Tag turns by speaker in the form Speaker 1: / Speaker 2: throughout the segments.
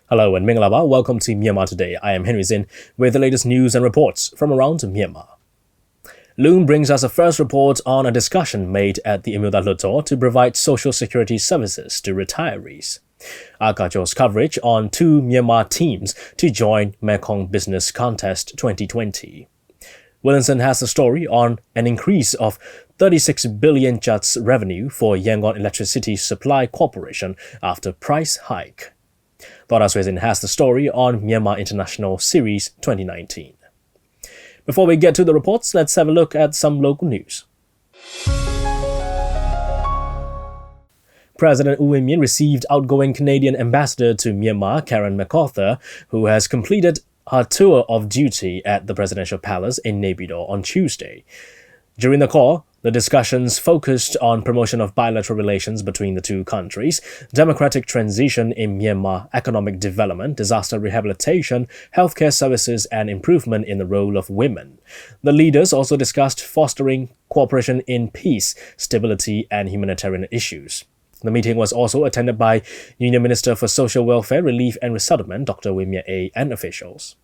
Speaker 1: Hello and Mingalaba, welcome to Myanmar Today. I am Henry Zin with the latest news and reports from around Myanmar. Loon brings us a first report on a discussion made at the Amyotha Hluttaw to provide social security services to retirees. Akajo's coverage on 2 Myanmar teams to join Mekong Business Contest 2020. Williamson has a story on an increase of 36 billion Kyats revenue for Yangon Electricity Supply Corporation after price hike. DJ Henry Zin has the story on Myanmar International Series 2019. Before we get to the reports, let's have a look at some local news. President U Win Myint received outgoing Canadian ambassador to Myanmar, Karen Mekong, who has completed her tour of duty at the presidential palace in Naypyidaw on Tuesday. During the call, the discussions focused on promotion of bilateral relations between the two countries, democratic transition in Myanmar, economic development, disaster rehabilitation, healthcare services, and improvement in the role of women. The leaders also discussed fostering cooperation in peace, stability, and humanitarian issues. The meeting was also attended by Union Minister for Social Welfare, Relief and Resettlement, Dr. Win Myint, and officials.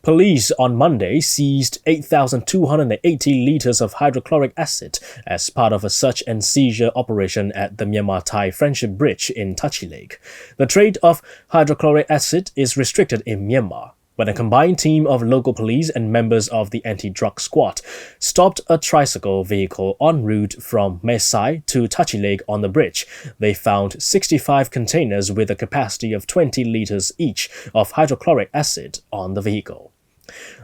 Speaker 1: Police on Monday seized 8,280 litres of hydrochloric acid as part of a search and seizure operation at the Myanmar-Thai Friendship Bridge in Tachi Lake. The trade of hydrochloric acid is restricted in Myanmar. When a combined team of local police and members of the anti-drug squad stopped a tricycle vehicle en route from Mae Sai to Tachi Lake on the bridge, they found 65 containers with a capacity of 20 litres each of hydrochloric acid on the vehicle.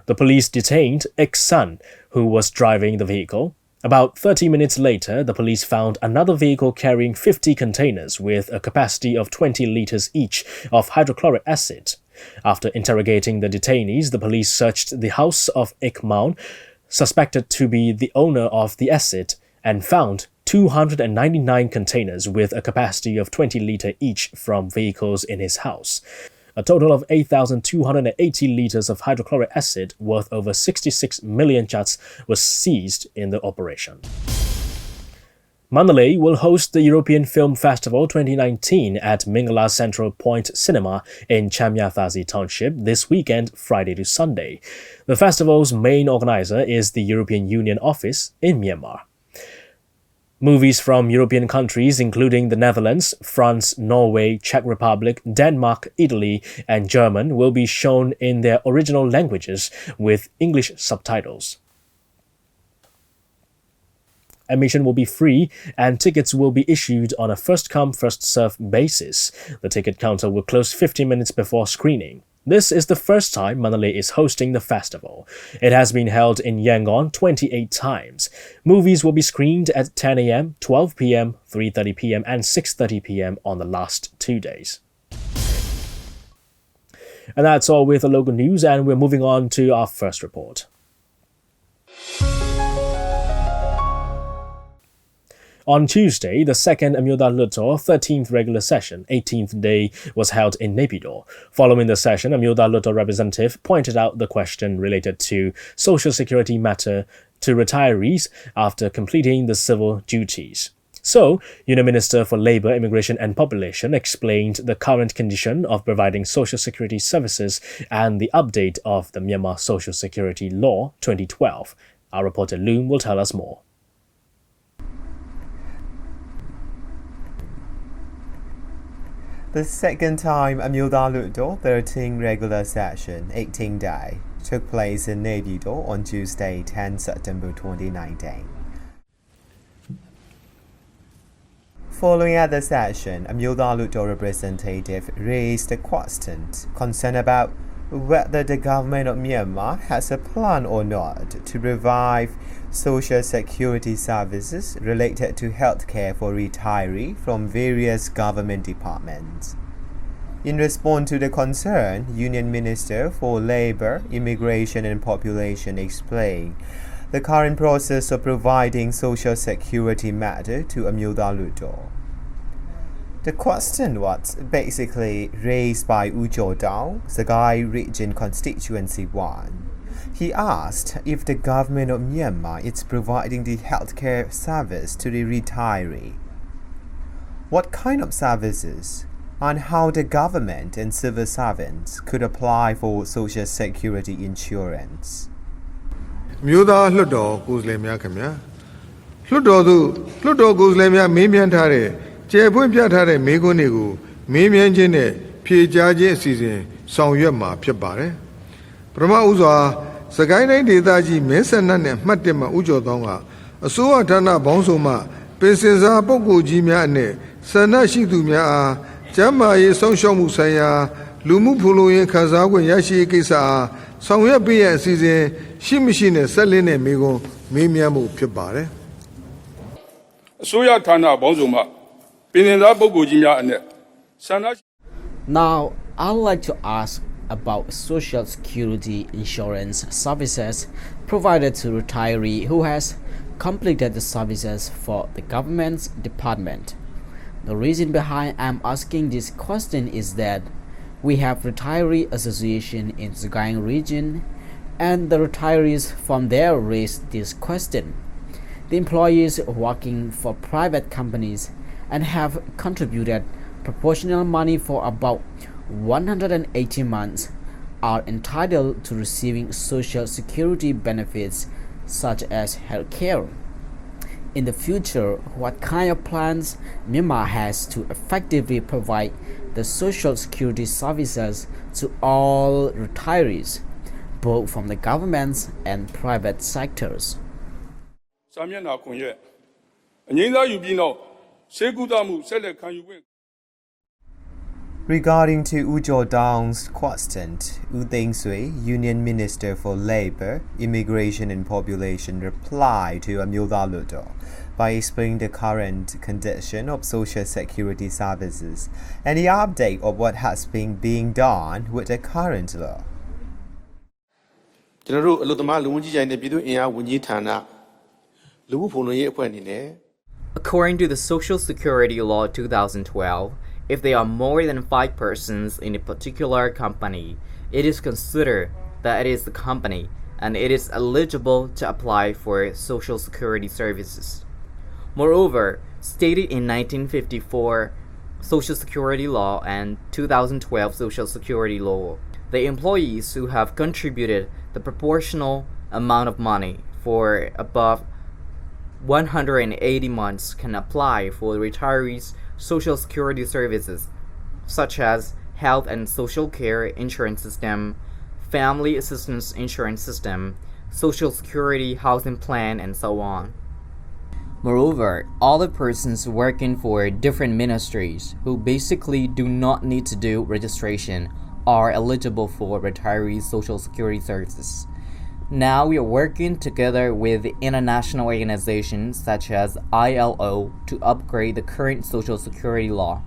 Speaker 1: The police detained Ek-san, who was driving the vehicle. About 30 minutes later, the police found another vehicle carrying 50 containers with a capacity of 20 litres each of hydrochloric acid. After interrogating the detainees, the police searched the house of Ek-maun, suspected to be the owner of the acid, and found 299 containers with a capacity of 20 litres each from vehicles in his house. A total of 8,280 litres of hydrochloric acid worth over 66 million Kyats was seized in the operation. Mandalay will host the European Film Festival 2019 at Mingala Central Point Cinema in Chamyathasi Township this weekend, Friday to Sunday. The festival's main organizer is the European Union office in Myanmar. Movies from European countries including the Netherlands, France, Norway, Czech Republic, Denmark, Italy, and German will be shown in their original languages with English subtitles. Admission will be free and tickets will be issued on a first-come, first-served basis. The ticket counter will close 15 minutes before screening. This is the first time Mandalay is hosting the festival. It has been held in Yangon 28 times. Movies will be screened at 10 a.m., 12 p.m., 3:30 p.m. and 6:30 p.m. on the last 2 days. And that's all with the local news, and we're moving on to our first report. On Tuesday, the second Amyotha Hluttaw 13th regular session, 18th day, was held in Naypyidaw. Following the session, Amyotha Hluttaw representative pointed out the question related to social security matter to retirees after completing the civil duties. So, Union Minister for Labour, Immigration and Population explained the current condition of providing social security services and the update of the Myanmar Social Security Law 2012. Our reporter Loon will tell us more.
Speaker 2: The second time Amyotha Hluttaw 13th regular session, 18th day, took place in Naypyidaw on Tuesday, 10 September 2019. Following at the session, Amyotha Hluttaw representative raised the question concerned about whether the government of Myanmar has a plan or not to provide social security services related to healthcare for retirees from various government departments. In response to the concern, Union Minister for Labour, Immigration and Population explained the current process of providing social security matter to Amyotha Hluttaw. The question was basically raised by U Dao, Sagai Region Constituency 1. He asked if the government of Myanmar is providing the healthcare service to the retiree. What kind of services? on how the government and civil servants could apply for Social Security insurance.
Speaker 3: Amyotha Hluttaw goes le mya khamya. Hluttaw goes le mya meemyan thare che phwint pya thare meekon niku meemyan chin ne phye ja chin asisin saung yet ma phit pare. Prama uswa Sakai Nai Deta Ji Mesana ne Mat Tit ma Ujo Thong ka Asoya Thana Baung Saw ma Pensinsa Pukkol Ji mya ne Sana Shi Tu mya a Chama Yi Saung Shwaung Mu Sai ya Lu Mu Phul Lo Yin Khan Sa Kwint Yashi Yi Kaisa a Saung Yet Pai Yen Asisin Shi Mashi ne Sat Lin ne Meekon Meemyan Mu Phit Pare.
Speaker 4: Asoya Thana Baung Saw ma Pensinsa Pukkol Ji mya ne Sana.
Speaker 5: Now, I'd like to ask about Social Security insurance services provided to retiree who has completed the services for the government's department. The reason behind I'm asking this question is that we have retiree association in Sagaing region, and the retirees from there raised this question. The employees working for private companies and have contributed proportional money for about 180 months are entitled to receiving Social Security benefits such as health care. In the future, what kind of plans Myanmar has to effectively provide the Social Security services to all retirees, both from the governments and private sectors?
Speaker 4: Samyana Kunye. Anyinda Yubino, Sekutamu, Selek Kan.
Speaker 2: Regarding to Ujo Dong's question, U Deng Sui, Union Minister for Labour, Immigration and Population, replied to Amyotha Hluttaw by explaining the current condition of Social Security services and the update of what has been being done with the current law.
Speaker 6: According to the Social Security Law 2012, if there are more than 5 persons in a particular company, it is considered that it is the company and it is eligible to apply for Social Security services. Moreover, stated in 1954 Social Security Law and 2012 Social Security Law, the employees who have contributed the proportional amount of money for above 180 months can apply for the retirees' Social Security services, such as health and social care insurance system, family assistance insurance system, Social Security housing plan, and so on. Moreover, all the persons working for different ministries who basically do not need to do registration are eligible for retiree Social Security services. Now we are working together with international organizations such as ILO to upgrade the current Social Security law.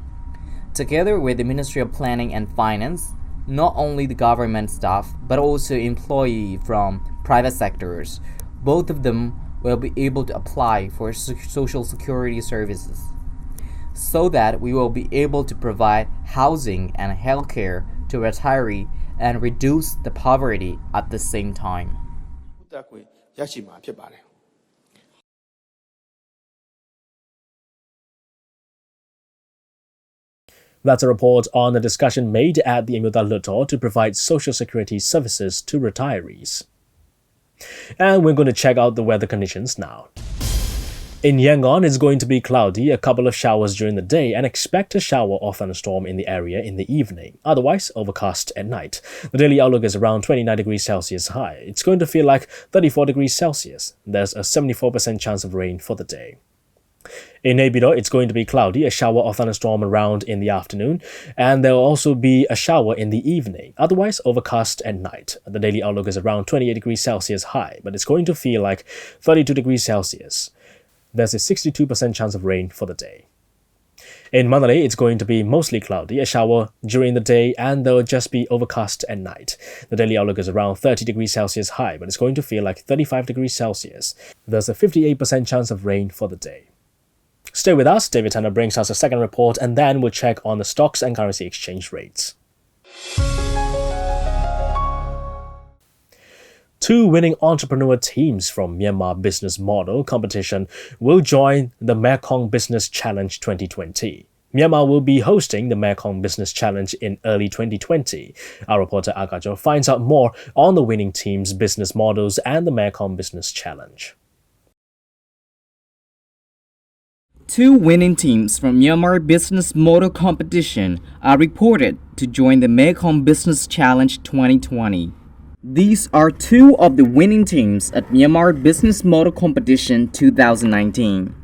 Speaker 6: Together with the Ministry of Planning and Finance, not only the government staff but also employees from private sectors, both of them will be able to apply for Social Security services, so that we will be able to provide housing and health care to retirees and reduce the poverty at the same time.
Speaker 1: That's a report on the discussion made at the Amyotha Hluttaw to provide Social Security services to retirees. And we're going to check out the weather conditions now. In Yangon, it's going to be cloudy, a couple of showers during the day, and expect a shower or thunderstorm in the area in the evening. Otherwise, overcast at night. The daily outlook is around 29 degrees Celsius high. It's going to feel like 34 degrees Celsius. There's a 74% chance of rain for the day. In Naypyidaw, it's going to be cloudy, a shower or thunderstorm around in the afternoon, and there will also be a shower in the evening. Otherwise, overcast at night. The daily outlook is around 28 degrees Celsius high, but it's going to feel like 32 degrees Celsius. There's a 62% chance of rain for the day. In Mandalay, it's going to be mostly cloudy, a shower during the day, and there will just be overcast at night. The daily outlook is around 30 degrees Celsius high, but it's going to feel like 35 degrees Celsius. There's a 58% chance of rain for the day. Stay with us, David Tanner brings us a second report, and then we'll check on the stocks and currency exchange rates. 2 winning entrepreneur teams from Myanmar Business Model competition will join the Mekong Business Challenge 2020. Myanmar will be hosting the Mekong Business Challenge in early 2020. Our reporter Agajo finds out more on the winning team's business models and the Mekong Business Challenge.
Speaker 7: Two winning teams from Myanmar Business Model Competition are reported to join the Mekong Business Challenge 2020. These are two of the winning teams at Myanmar Business Model Competition 2019.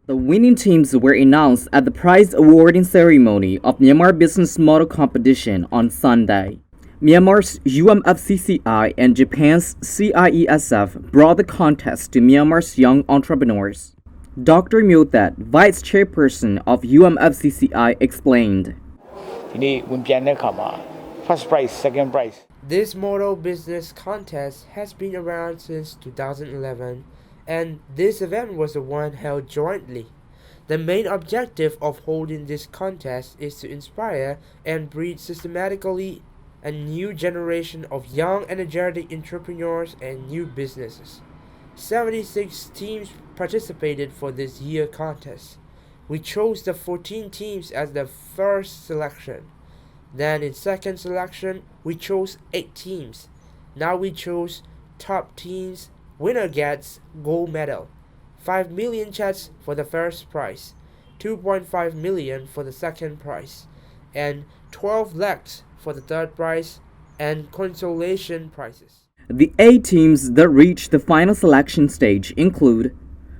Speaker 7: The winning teams were announced at the prize awarding ceremony of Myanmar Business Model Competition on Sunday. Myanmar's UMFCCI and Japan's CIESF brought the contest to Myanmar's young entrepreneurs. Dr. Amyotha, Vice Chairperson of UMFCCI, explained.
Speaker 8: First prize, second prize.
Speaker 9: This model business contest has been around since 2011, and this event was the one held jointly. The main objective of holding this contest is to inspire and breed systematically a new generation of young, energetic entrepreneurs and new businesses. 76 teams participated for this year's contest. We chose the 14 teams as the first selection. Then in second selection, we chose 8 teams. Now we chose top teams. Winner gets gold medal, 5 million kyats for the first prize, 2.5 million for the second prize, and 12 lakhs for the third prize, and consolation prizes.
Speaker 7: The 8 teams that reached the final selection stage include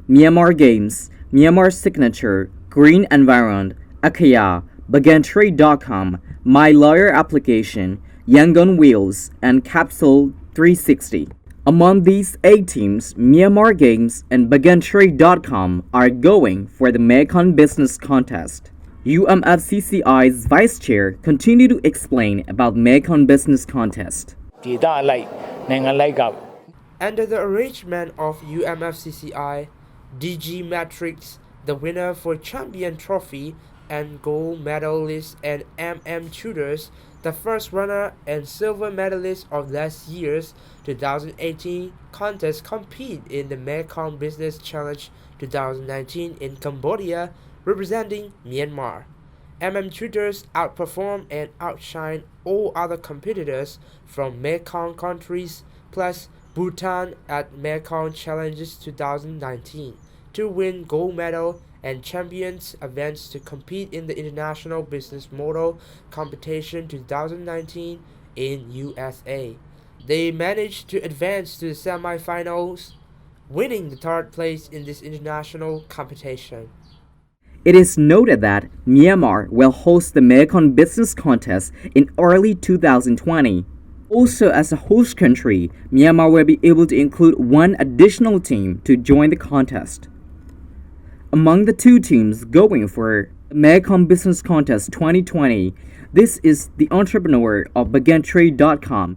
Speaker 7: Myanmar Games, Myanmar Signature, Green Environment, Akaya, BaganTrade.com, My Lawyer Application, Yangon Wheels, and Capsule 360. Among these 8 teams, Myanmar Games and BaganTrade.com are going for the Mekong Business Contest. UMFCCI's Vice Chair continued to explain about Mekong Business Contest.
Speaker 9: Under the arrangement of UMFCCI, DG Matrix, the winner for Champion Trophy, and gold medalist, and Tutors, the first runner and silver medalist of last year's 2018 contest, compete in the Mekong Business Challenge 2019 in Cambodia, representing Myanmar. Tutors outperform and outshine all other competitors from Mekong countries, plus Bhutan at Mekong Challenges 2019 to win gold medal and champions events to compete in the International Business Model Competition 2019 in USA. They managed to advance to the semi-finals, winning the third place in this international competition.
Speaker 7: It is noted that Myanmar will host the Mekong Business Contest in early 2020. Also, as a host country, Myanmar will be able to include one additional team to join the contest. Among the 2 teams going for the Mekong Business Contest 2020, this is the entrepreneur of BaganTrade.com.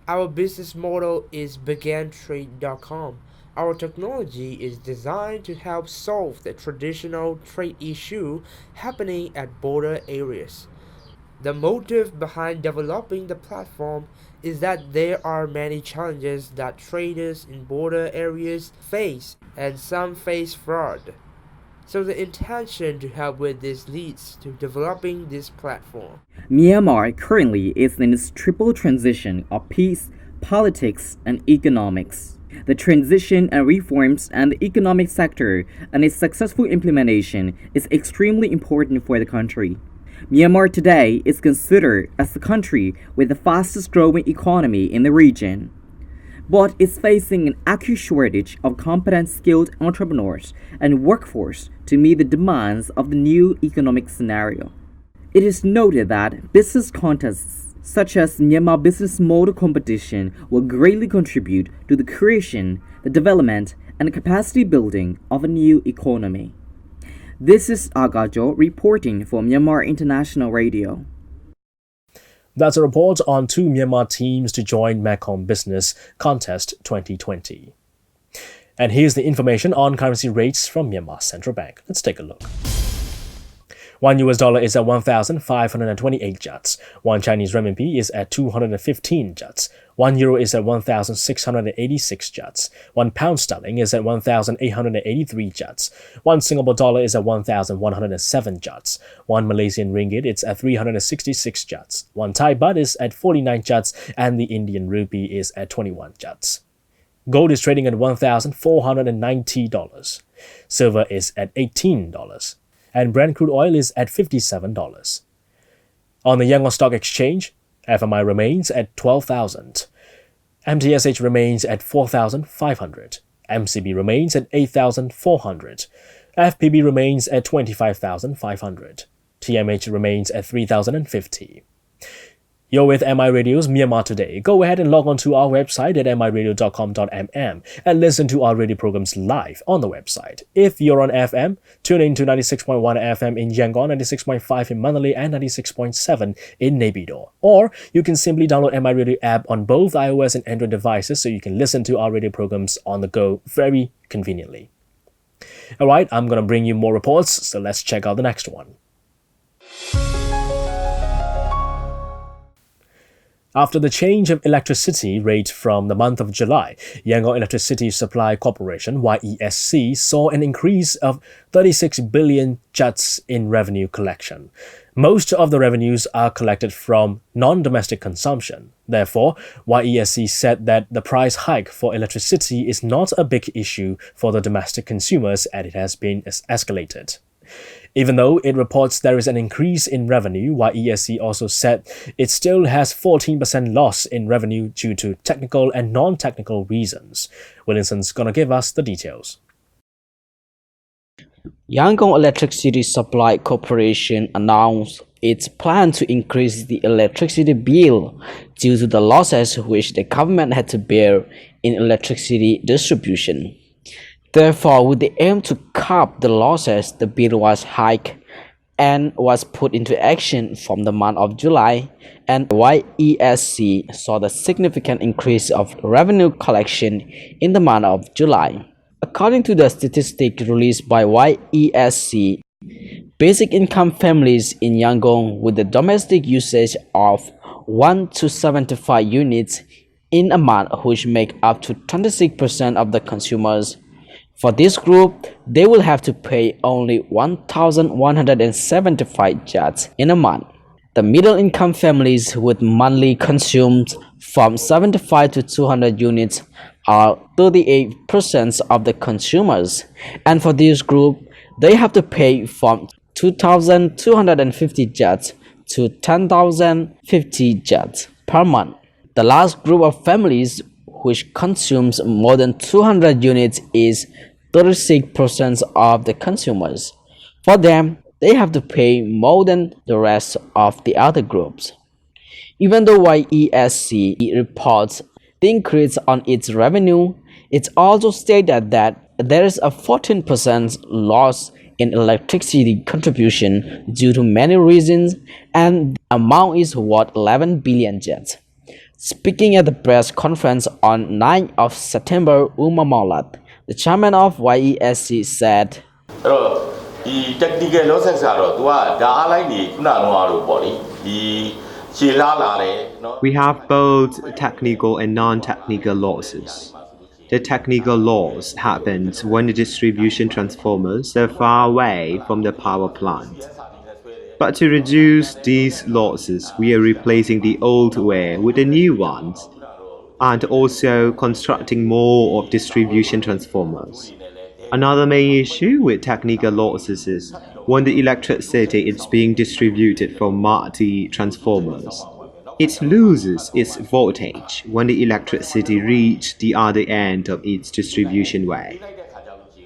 Speaker 9: Our business model is BaganTrade.com. Our technology is designed to help solve the traditional trade issue happening at border areas. The motive behind developing the platform is that there are many challenges that traders in border areas face, and some face fraud. So the intention to help with this leads to developing this platform.
Speaker 7: Myanmar currently is in its triple transition of peace, politics, and economics. The transition and reforms and the economic sector and its successful implementation is extremely important for the country. Myanmar today is considered as the country with the fastest growing economy in the region, but is facing an acute shortage of competent, skilled entrepreneurs and workforce to meet the demands of the new economic scenario. It is noted that business contests such as Myanmar Business Model Competition will greatly contribute to the creation, the development, and capacity building of a new economy. This is Agajo reporting for Myanmar International Radio.
Speaker 1: That's a report on 2 Myanmar teams to join Mekong Business Contest 2020. And here's the information on currency rates from Myanmar Central Bank. Let's take a look. One US dollar is at 1,528 Kyats. One Chinese renminbi is at 215 Kyats. 1 euro is at 1,686 Kyats. 1 pound sterling is at 1,883 Kyats. 1 Singapore dollar is at 1,107 Kyats. 1 Malaysian ringgit is at 366 Kyats. 1 Thai baht is at 49 Kyats, and the Indian rupee is at 21 Kyats. Gold is trading at $1,490. Silver is at $18. And Brent crude oil is at $57. On the Yangon Stock Exchange, FMI remains at 12,000. MTSH remains at 4,500. MCB remains at 8,400. FPB remains at 25,500. TMH remains at 3,050. You're with MI Radio's Myanmar Today. Go ahead and log on to our website at miradio.com.mm and listen to our radio programs live on the website. If you're on FM, tune in to 96.1 FM in Yangon, 96.5 in Manali, and 96.7 in Naypyidaw. Or you can simply download MI Radio app on both iOS and Android devices so you can listen to our radio programs on the go very conveniently. Alright, I'm going to bring you more reports, so let's check out the next one. After the change of electricity rate from the month of July, Yangon Electricity Supply Corporation (YESC) saw an increase of 36 billion Kyats in revenue collection. Most of the revenues are collected from non-domestic consumption. Therefore, YESC said that the price hike for electricity is not a big issue for the domestic consumers as it has been escalated. Even though it reports there is an increase in revenue, YESC also said it still has 14% loss in revenue due to technical and non-technical reasons. Williamson's gonna give us the details.
Speaker 5: Yangon Electricity Supply Corporation announced its plan to increase the electricity bill due to the losses which the government had to bear in electricity distribution. Therefore, with the aim to curb the losses, the bill was hiked and was put into action from the month of July, and YESC saw the significant increase of revenue collection in the month of July. According to the statistics released by YESC, basic income families in Yangon with the domestic usage of 1 to 75 units in a month, which make up to 26% of the consumers. For this group, they will have to pay only 1,175 Kyats in a month. The middle-income families with monthly consumes from 75 to 200 units are 38% of the consumers, and for this group, they have to pay from 2,250 Kyats to 10,050 Kyats per month. The last group of families which consumes more than 200 units is 36% of the consumers. For them, they have to pay more than the rest of the other groups. Even though YESC reports the increase on its revenue, it also stated that there is a 14% loss in electricity contribution due to many reasons, and the amount is worth 11 billion Kyats. Speaking at the press conference on 9th of September, Uma Maulat, the chairman of YESC, said,
Speaker 10: technical losses
Speaker 2: We have both technical and non-technical losses. The technical loss happens when the distribution transformers are far away from the power plant. But to reduce these losses, we are replacing the old wire with the new ones, and also constructing more of distribution transformers. Another main issue with technical losses is when the electricity is being distributed from multi-transformers. It loses its voltage when the electricity reaches the other end of its distribution wire.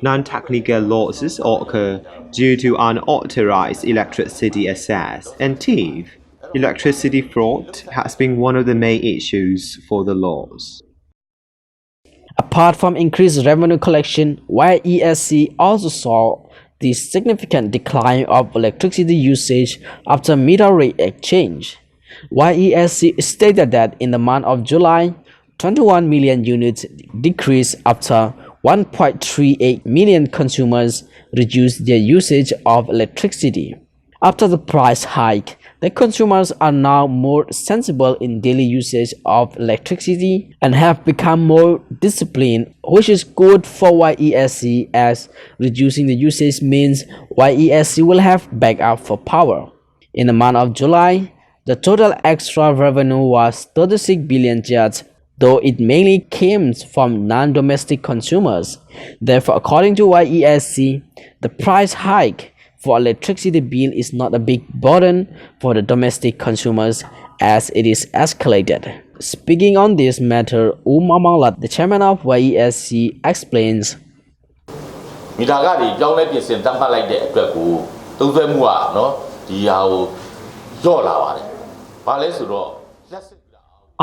Speaker 2: Non-technical losses occur due to unauthorized electricity access and theft. Electricity fraud has been one of the main issues for the loss.
Speaker 5: Apart from increased revenue collection, YESC also saw the significant decline of electricity usage after meter rate exchange. YESC stated that in the month of July, 21 million units decreased after 1.38 million consumers reduced their usage of electricity. After the price hike, the consumers are now more sensible in daily usage of electricity and have become more disciplined, which is good for YESC as reducing the usage means YESC will have backup for power. In the month of July, the total extra revenue was 36 billion kyats, though it mainly came from non-domestic consumers. Therefore, according to YESC, the price hike for electricity bill is not a big burden for the domestic consumers as it is escalated. Speaking on this matter, Amanglat, the chairman of YESC, explains.
Speaker 10: မီတာကနေပြောင်းလဲပြင်ဆင်သတ်မှတ်လိုက်တဲ့အတွက်ကိုသုံးစွဲမှုကနော်ဒီဟာကိုညော့လာပါတယ်။ဘာလဲဆိုတော့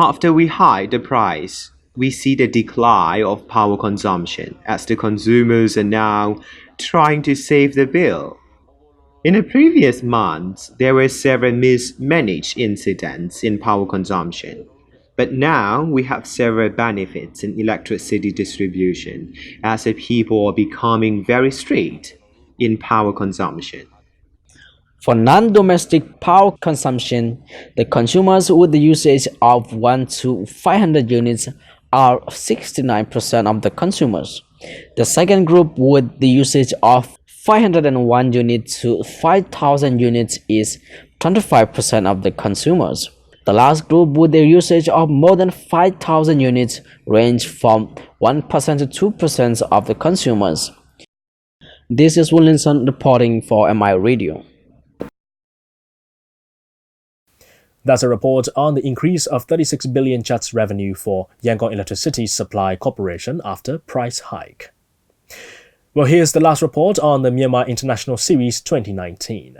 Speaker 2: After we hike the price, we see the decline of power consumption as the consumers are now trying to save the bill. In the previous months, there were several mismanaged incidents in power consumption. But now we have several benefits in electricity distribution as the people are becoming very strict in power consumption.
Speaker 5: For non-domestic power consumption, the consumers with the usage of 1 to 500 units are 69% of the consumers. The second group with the usage of 501 units to 5,000 units is 25% of the consumers. The last group with the usage of more than 5,000 units range from 1% to 2% of the consumers. This is Williamson reporting for MI Radio.
Speaker 1: That's a report on the increase of 36 billion kyats revenue for Yangon Electricity Supply Corporation after price hike. Well, here's the last report on the Myanmar International Series 2019.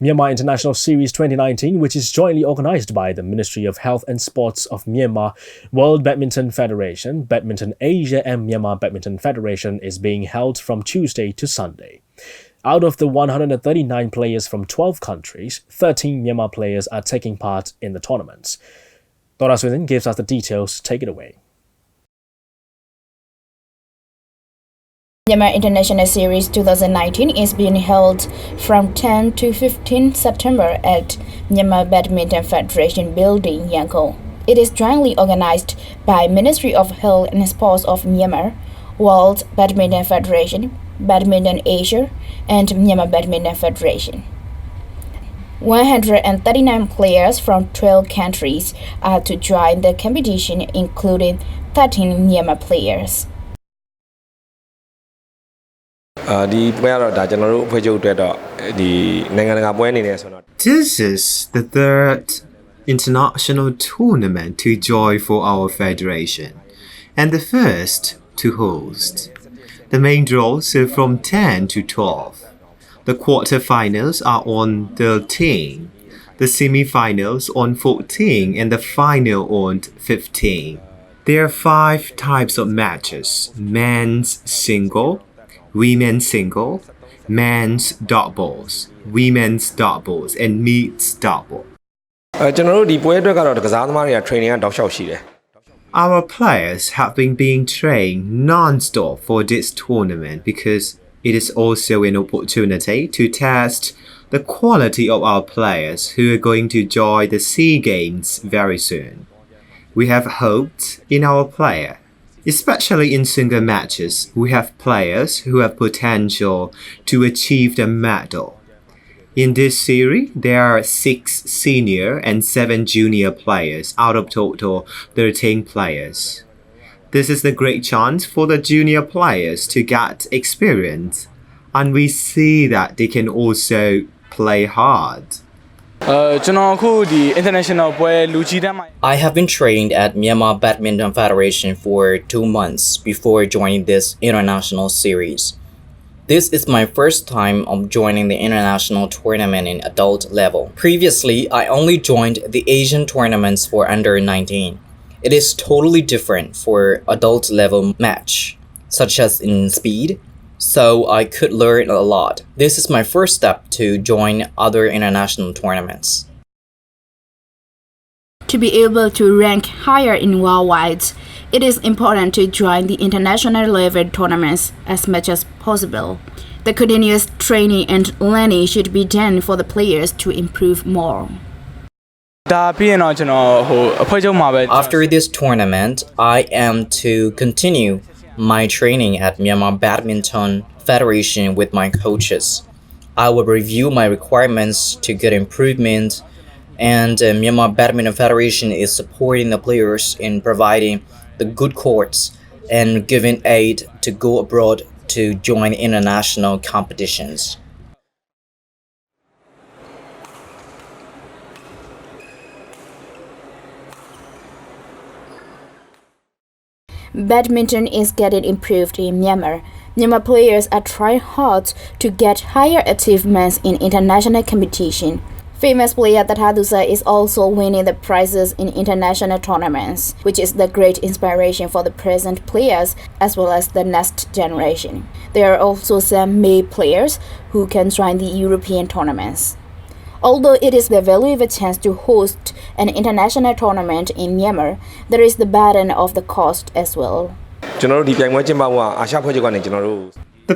Speaker 1: Myanmar International Series 2019, which is jointly organized by the Ministry of Health and Sports of Myanmar, World Badminton Federation, Badminton Asia and Myanmar Badminton Federation, is being held from Tuesday to Sunday. Out of the 139 players from 12 countries, 13 Myanmar players are taking part in the tournaments. DJ Henry Zin gives us the details. Take it away.
Speaker 11: Myanmar International Series 2019 is being held from 10 to 15 September at Myanmar Badminton Federation Building, Yangon. It is jointly organized by Ministry of Health and Sports of Myanmar, World Badminton Federation, Badminton Asia, and Myanmar Badminton Federation. 139 players from 12 countries are to join the competition, including 13 Myanmar players.
Speaker 2: This is the third international tournament to join for our federation, and the first to host. The main draws are from 10 to 12. The quarterfinals are on 13, the semifinals on 14, and the final on 15. There are 5 types of matches: men's single, women's single, men's doubles, women's doubles, and mixed double. Our players have been being trained non-stop for this tournament because it is also an opportunity to test the quality of our players who are going to join the SEA Games very soon. We have hoped in our player. Especially in single matches, we have players who have potential to achieve the medal. In this series, there are 6 senior and 7 junior players out of total 13 players. This is a great chance for the junior players to get experience, and we see that they can also play hard.
Speaker 12: I
Speaker 6: have been trained at Myanmar Badminton Federation for 2 months before joining this international series. This is my first time of joining the international tournament in adult level. Previously, I only joined the Asian tournaments for under 19. It is totally different for adult level match, such as in speed, so I could learn a lot. This is my first step to join other international tournaments.
Speaker 11: To be able to rank higher in worldwide, it is important to join the international level tournaments as much as possible. The continuous training and learning should be done for the players to improve more.
Speaker 6: After this tournament, I am to continue my training at Myanmar Badminton Federation with my coaches. I will review my requirements to get improvement, and Myanmar Badminton Federation is supporting the players in providing the good courts and giving aid to go abroad to join international competitions.
Speaker 11: Badminton is getting improved in Myanmar. Myanmar players are trying hard to get higher achievements in international competition. Famous player Amyotha Hluttaw is also winning the prizes in international tournaments, which is the great inspiration for the present players as well as the next generation. There are also some male players who can join the European tournaments. Although it is the value of a chance to host an international tournament in Myanmar, there is the burden of the cost as well.
Speaker 2: The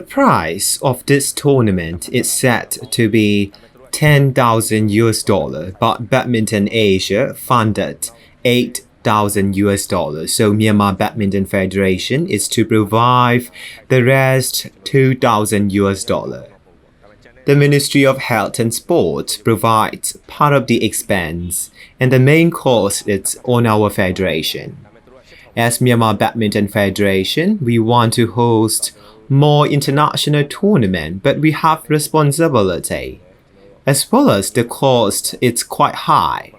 Speaker 2: price of this tournament is set to be $10,000, but Badminton Asia funded $8,000. So Myanmar Badminton Federation is to provide the rest $2,000. The Ministry of Health and Sport provides part of the expense, and the main cost is on our federation. As Myanmar Badminton Federation, we want to host more international tournaments, but we have responsibility. As well as the cost, it's quite high.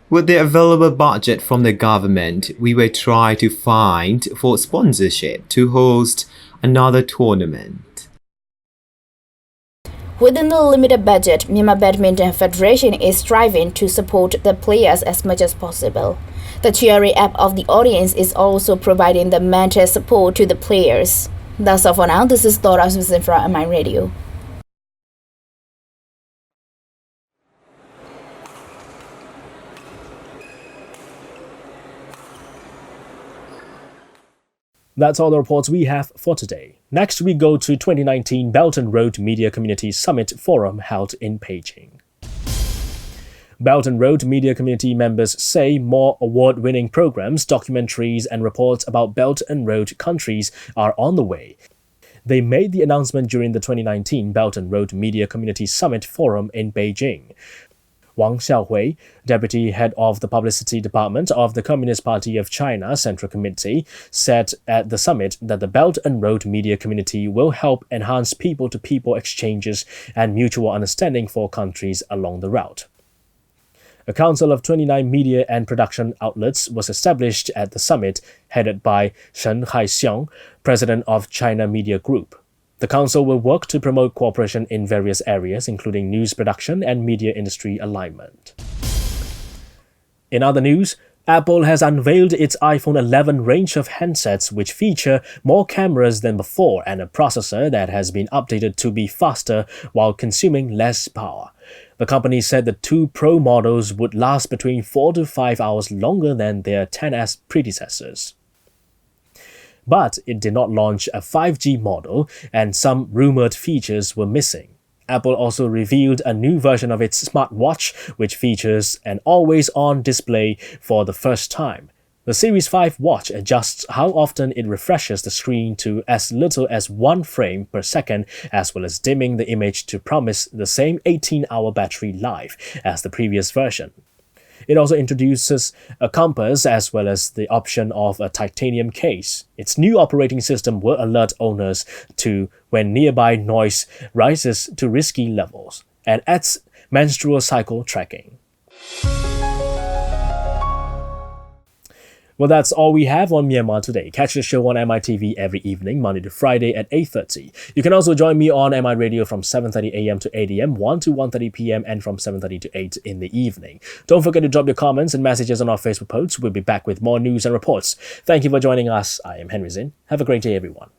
Speaker 2: With the available budget from the government, we will try to find for sponsorship to host another tournament.
Speaker 11: Within the limited budget, Myanmar Badminton Federation is striving to support the players as much as possible. The cheering app of the audience is also providing the mental support to the players. That's all for now. This is Dora Susan from MI Radio.
Speaker 1: That's all the reports we have for today. Next, we go to 2019 Belt and Road Media Community Summit Forum held in Beijing. Belt and Road Media Community members say more award-winning programs, documentaries, and reports about Belt and Road countries are on the way. They made the announcement during the 2019 Belt and Road Media Community Summit Forum in Beijing. Wang Xiaohui, deputy head of the publicity department of the Communist Party of China Central Committee, said at the summit that the Belt and Road media community will help enhance people-to-people exchanges and mutual understanding for countries along the route. A council of 29 media and production outlets was established at the summit, headed by Shen Haixiang, president of China Media Group. The council will work to promote cooperation in various areas, including news production and media industry alignment. In other news, Apple has unveiled its iPhone 11 range of handsets which feature more cameras than before and a processor that has been updated to be faster while consuming less power. The company said the two Pro models would last between 4 to 5 hours longer than their XS predecessors. But it did not launch a 5G model, and some rumored features were missing. Apple also revealed a new version of its smartwatch, which features an always-on display for the first time. The Series 5 watch adjusts how often it refreshes the screen to as little as 1 frame per second, as well as dimming the image to promise the same 18-hour battery life as the previous version. It also introduces a compass as well as the option of a titanium case. Its new operating system will alert owners to when nearby noise rises to risky levels and adds menstrual cycle tracking. Well, that's all we have on Myanmar Today. Catch the show on MITV every evening, Monday to Friday at 8:30. You can also join me on MI Radio from 7:30 a.m. to 8 a.m., 1 to 1:30 p.m., and from 7:30 to 8 in the evening. Don't forget to drop your comments and messages on our Facebook posts. We'll be back with more news and reports. Thank you for joining us. I am Henry Zin. Have a great day, everyone.